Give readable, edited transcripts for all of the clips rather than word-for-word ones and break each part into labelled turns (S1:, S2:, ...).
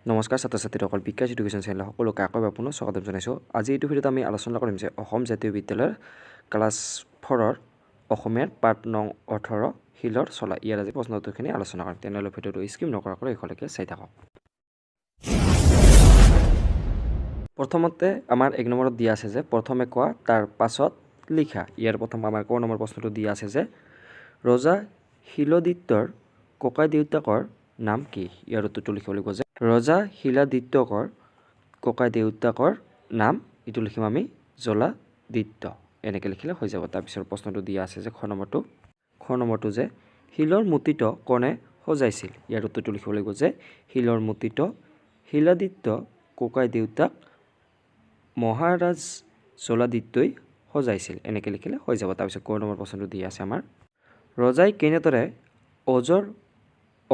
S1: নমস্কাৰ ছাত্ৰ ছাত্ৰীসকল, বিকাশ এডুকেশ্যন চেনেল সকলোকে আকৌ আপোনাৰ স্বাগতম জনাইছোঁ। আজি এইটো ভিডিঅ'ত আমি আলোচনা কৰিম যে অসম জাতীয় বিদ্যালয়ৰ ক্লাছ 4ৰ অসমীয়াৰ পাঠ নং 18 শিলৰ চলা। ইয়াৰ আজি প্ৰশ্ন উত্তৰখিনি আলোচনা কৰিম। তেনেহ'লে ভিডিঅ'টো স্কিপ নকৰাকৈ শেষলৈকে চাই থাকক। প্ৰথমতে আমাৰ 1 নম্বৰত দিয়া আছে যে প্ৰথমে কোৱা তাৰ পাছত লিখা। ইয়াৰ প্ৰথম আমাৰ ক নম্বৰ প্ৰশ্নটো দিয়া আছে যে ৰজা শিলাদিত্যৰ ককাই দেউতাকৰ নাম কি? ইয়াৰ উত্তৰটো লিখিব লাগিব যে ৰজা শিলাদিত্যকৰ ককাই দেউতাকৰ নাম এইটো লিখিম আমি জলাদিত্য। এনেকৈ লিখিলে হৈ যাব। তাৰপিছত প্ৰশ্নটো দিয়া আছে যে খ নম্বৰটো যে শিলৰ মূৰ্তিত কোনে সজাইছিল? ইয়াৰ উত্তৰটো লিখিব লাগিব যে শিলৰ মূৰ্তিত শিলাদিত্য ককাই দেউতাক মহাৰাজ জলাদিত্যই সজাইছিল। এনেকৈ লিখিলে হৈ যাব। তাৰপিছত ক নম্বৰ প্ৰশ্নটো দিয়া আছে আমাৰ ৰজাই কেনেদৰে অজৰ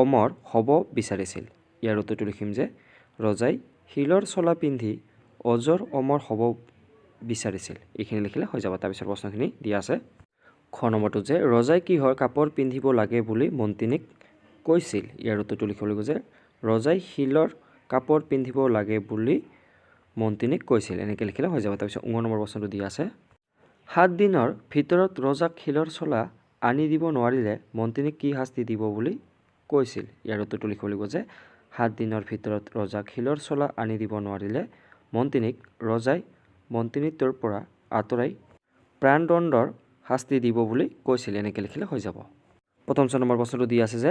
S1: অমৰ হ'ব বিচাৰিছিল? ইয়াৰ উত্তৰটো লিখিম যে ৰজাই শিলৰ চলা পিন্ধি অজৰ অমৰ হ'ব বিচাৰিছিল। এইখিনি লিখিলে হৈ যাব। তাৰপিছত প্ৰশ্নখিনি দিয়া আছে খ নম্বৰটো যে ৰজাই কিহৰ কাপোৰ পিন্ধিব লাগে বুলি মন্ত্ৰীনিক কৈছিল? ইয়াৰ উত্তৰটো লিখিব লাগিব যে ৰজাই শিলৰ কাপোৰ পিন্ধিব লাগে বুলি মন্ত্ৰীনিক কৈছিল। এনেকৈ লিখিলে হৈ যাব। তাৰপিছত 9 নম্বৰ প্ৰশ্নটো দিয়া আছে 7 দিনৰ ভিতৰত ৰজাক শিলৰ চলা আনি দিব নোৱাৰিলে মন্ত্ৰীনিক কি শাস্তি দিব বুলি কৈছিল? ইয়াৰ উত্তৰটো লিখিব লাগিব যে 7 দিনৰ ভিতৰত ৰজাক শিলৰ চলা আনি দিব নোৱাৰিলে মন্ত্ৰীনিক ৰজাই মন্ত্ৰীনিটোৰ পৰা আঁতৰাই প্ৰাণদণ্ডৰ শাস্তি দিব বুলি কৈছিল। এনেকৈ লিখিলে হৈ যাব। প্ৰথম নম্বৰ প্ৰশ্নটো দিয়া আছে যে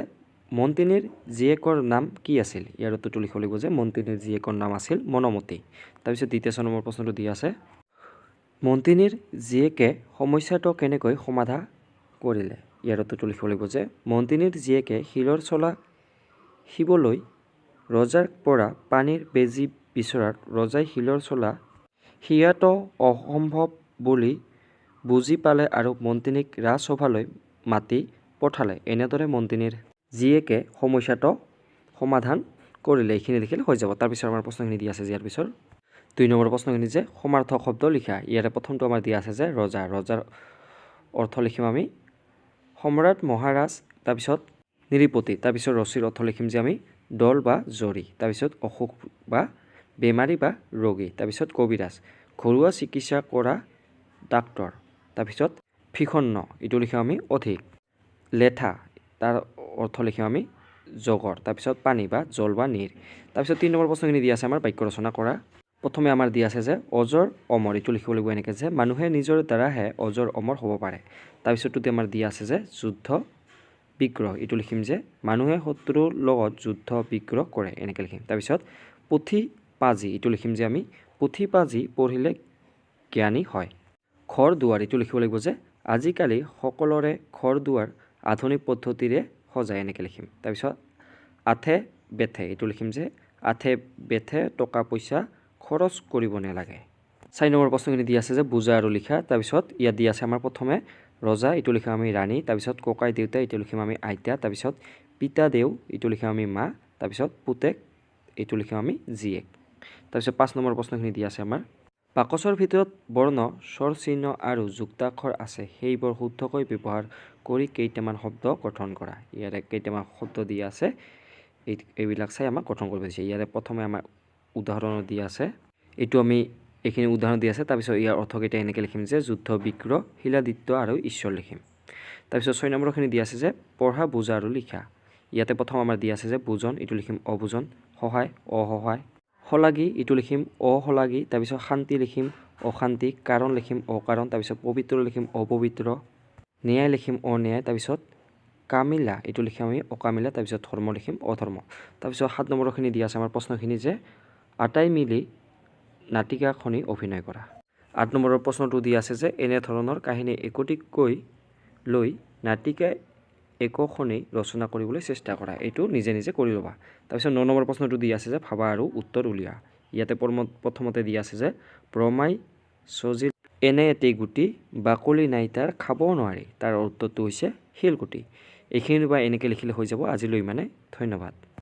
S1: মন্ত্ৰীনিৰ জীয়েকৰ নাম কি আছিল? ইয়াৰ উত্তৰটো লিখিব লাগিব যে মন্ত্ৰীনিৰ জীয়েকৰ নাম আছিল মনমতী। তাৰপিছত দ্বিতীয় নম্বৰ প্ৰশ্নটো দিয়া আছে মন্ত্ৰীনিৰ জীয়েকে সমস্যাটো কেনেকৈ সমাধান কৰিলে? ইয়াৰ উত্তৰটো লিখিব লাগিব যে মন্ত্ৰীনিৰ জীয়েকে শিলৰ চলা শিৱলৈ ৰজাৰ পৰা পানীৰ বেজী বিচৰাত ৰজাই শিলৰ চলা শিয়াটো অসম্ভৱ বুলি বুজি পালে আৰু মন্ত্ৰীনিক ৰাজসভালৈ মাতি পঠালে। এনেদৰে মন্ত্ৰীনিৰ জীয়েকে সমস্যাটো সমাধান কৰিলে। এইখিনি লিখিলে হৈ যাব। তাৰপিছত আমাৰ প্ৰশ্নখিনি দিয়া আছে ইয়াৰ পিছত 2 নম্বৰ প্ৰশ্নখিনি যে সমাৰ্থক শব্দ লিখা। ইয়াৰে প্ৰথমটো আমাৰ দিয়া আছে যে ৰজাৰ অৰ্থ লিখিম আমি সম্ৰাট মহাৰাজ। তাৰপিছত নৃপতি। তাৰপিছত ৰচীৰ অৰ্থ লিখিম যে আমি দল বা জৰী। তাৰপিছত অসুখ বা বেমাৰী বা ৰোগী। তাৰপিছত কবিৰাজ ঘৰুৱা চিকিৎসা কৰা ডাক্তৰ। তাৰপিছত ভিষণ্ণ এইটো লিখিম আমি অধিক। লেঠা তাৰ অৰ্থ লিখিম আমি জগৰ। তাৰপিছত পানী বা জল বা নীৰ। তাৰপিছত 3 নম্বৰ প্ৰশ্নখিনি দিয়া আছে আমাৰ বাক্য ৰচনা কৰা। প্ৰথমে আমাৰ দিয়া আছে যে অজৰ অমৰ এইটো লিখিব লাগিব এনেকৈ যে মানুহে নিজৰ দ্বাৰাহে অজৰ অমৰ হ'ব পাৰে। তাৰপিছতটো আমাৰ দিয়া আছে যে যুদ্ধ বিগ্ৰহ এইটো লিখিম যে মানুহে শত্ৰুৰ লগত যুদ্ধ বিগ্ৰহ কৰে। এনেকৈ লিখিম। তাৰপিছত পুথি পাঁজি এইটো লিখিম যে আমি পুথি পাঁজি পঢ়িলে জ্ঞানী হয়। ঘৰ দুৱাৰ এইটো লিখিব লাগিব যে আজিকালি সকলোৰে ঘৰ দুৱাৰ আধুনিক পদ্ধতিৰে সজায়। এনেকৈ লিখিম। তাৰপিছত আঠে বেঠে এইটো লিখিম যে আঠে বেঠে টকা পইচা খৰচ কৰিব নালাগে। 4 নম্বৰ প্ৰশ্নখিনি দিয়া আছে যে বুজা আৰু লিখা। তাৰপিছত ইয়াত দিয়া আছে আমাৰ প্ৰথমে ৰজা এইটো লিখিম আমি ৰাণী। তাৰপিছত ককাই দেউতা এইটো লিখিম আমি আইতা। তাৰপিছত পিতা দেউ এইটো লিখিম আমি মা। তাৰপিছত পুতেক এইটো লিখিম আমি জীয়েক। তাৰপিছত 5 নম্বৰ প্ৰশ্নখিনি দিয়া আছে আমাৰ বাকচৰ ভিতৰত বৰ্ণ স্বৰ চিহ্ন আৰু যুক্তাক্ষৰ আছে সেইবোৰ শুদ্ধকৈ ব্যৱহাৰ কৰি কেইটামান শব্দ গঠন কৰা। ইয়াৰে কেইটামান শব্দ দিয়া আছে এইবিলাক চাই আমাক গঠন কৰিব দিছে। ইয়াৰে প্ৰথমে আমাৰ উদাহৰণ দিয়া আছে এইটো আমি এইখিনি উদাহৰণ দিয়া আছে। তাৰপিছত ইয়াৰ অৰ্থকেইটা এনেকৈ লিখিম যে যুদ্ধ বিগ্ৰহ শিলাদিত্য আৰু ঈশ্বৰ লিখিম। তাৰপিছত 6 নম্বৰখিনি দিয়া আছে যে পঢ়া বুজা আৰু লিখা। ইয়াতে প্ৰথম আমাৰ দিয়া আছে যে বুজন এইটো লিখিম অবুজন। সহায় অসহায়। শলাগী এইটো লিখিম অশলাগী। তাৰপিছত শান্তি লিখিম অশান্তি। কাৰণ লিখিম অকাৰণ। তাৰপিছত পবিত্ৰ লিখিম অপবিত্ৰ। ন্যায় লিখিম অন্যায়। তাৰপিছত কামিলা এইটো লিখিম আমি অকামিলা। তাৰপিছত ধৰ্ম লিখিম অধৰ্ম। তাৰপিছত 7 নম্বৰখিনি দিয়া আছে আমাৰ প্ৰশ্নখিনি যে আটাই মিলি নাটিকাখনি অভিনয় কৰা। 8 নম্বৰৰ প্ৰশ্নটো দিয়া আছে যে এনেধৰণৰ কাহিনী একোটিকৈ লৈ নাটিকা একোখনি ৰচনা কৰিবলৈ চেষ্টা কৰা। এইটো নিজে নিজে কৰি ল'বা। তাৰপিছত 9 নম্বৰ প্ৰশ্নটো দিয়া আছে যে ভাবা আৰু উত্তৰ উলিওৱা। ইয়াতে প্ৰথমতে দিয়া আছে যে ব্ৰহ্মাই সজিল এনে এটি গুটি বাকলি নাই তাৰ খাব নোৱাৰি। তাৰ উত্তৰটো হৈছে শিলগুটি। এইখিনি বা এনেকৈ লিখিলে হৈ যাব। আজিলৈ ইমানে। ধন্যবাদ।